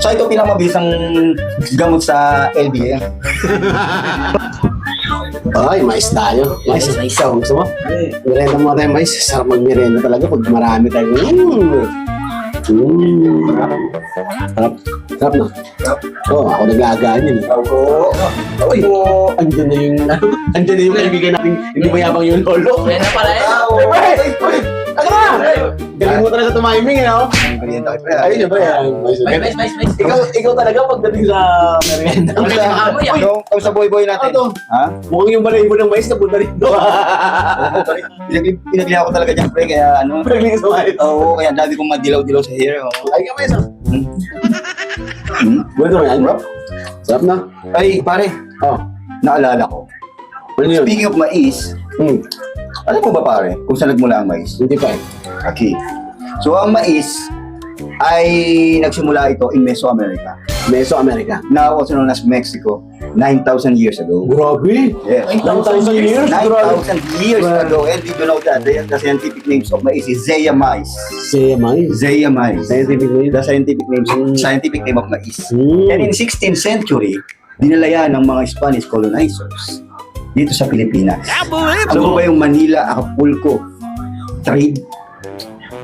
So ito pinakamabisang gamot sa LBM. Ay, mais tayo. Mais, ikaw, gusto mo? Merenda mo tayo, mais. Sarap mag-merenda talaga pag marami tayo. Sarap. Sarap na. Oo, ako nag-aagaan yun. Uy, andyan na yung kaibigan natin. Hindi mayabang yung lolo. Yan na pala eh. Uy, ano ka? Galing mo talaga tumiming, eh, no? Ayun, syempre. Mais. Ikaw talaga pagdating sa merienda. Kung sa boy-boy natin. Ano to? Ha? Mukhang yung balayibo ng mais na punta rito. Pinagliha ko talaga dyan, pre. Kaya ano. Pagdating sa mais. Oo, kaya dami kong madilaw-dilaw sa hair. Oh. Ay, ka mais, ah. Bueno, yan, bro. Sarap na. Ay, pare. Oh, Naalala ko. ano yun? Speaking of mais, alam mo ba pare, kung saan nagmula ang mais? Hindi pa eh. Okay. So ang mais ay nagsimula ito in Mesoamerica. Mesoamerica. Now also known as Mexico, 9,000 years ago. Grabe! Yes. 9,000 years? 9,000 years ago. And did you know that the scientific names of mais is Zea mais? Say mais. Zea mais. Scientific name. The scientific name of mais. Hmm. And in 16th century, dinala yan ng mga Spanish colonizers dito sa Pilipinas. Alam mo ba yung Manila, Acapulco trade?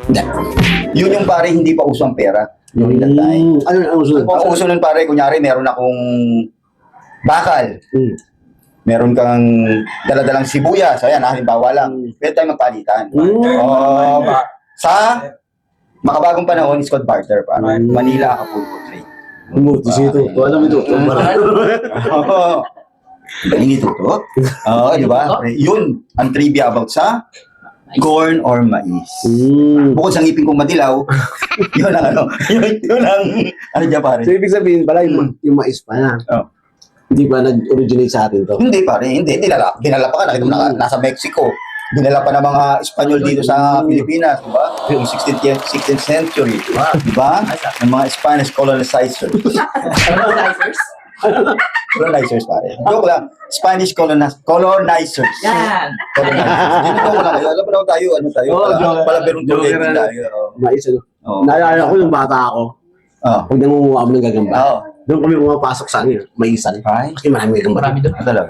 Hindi. Yun yung pare, hindi pa uso ang pera. Yung ilang time. Ano sunod? Ang uso nun pare, kunyari meron akong bakal. Meron kang daladalang sibuyas. Ayan, halimbawa lang. Pwede tayo magpalitan. Sa makabagong panahon, is called barter. Manila, Acapulco trade. Umuti siya ito. Alam mo ito. Oo. Galing ito to. Oo, di ba? Yun ang trivia about sa corn or mais. Bukod sa ngipin kong madilaw, yun ang ano, yun ang, ano dyan pare? So, ibig sabihin pala, yung mais pa na. Oh. Hindi pa nag-originate sa atin to. Hindi pare, hindi. Dinala pa ka, nakita mo nasa Mexico. Dinala pa ng mga Espanyol dito sa Pilipinas, di ba? Yung 16th century, di ba? Ng mga Spanish colonizers. Colonizers pare. Joke lang. Spanish colonizers. Yan. Colonizers. Joke lang. Alam mo tayo, ano tayo? Pala berong tuloy tayo. Mais, ano? Oo. Naalala ko yung bata ako. Oo. Pag nangunguha kami ng gagamba. Oo. Doon kami pumapasok sa maisan. Right. Kasi marami gagamba. Marami doon. Talaga.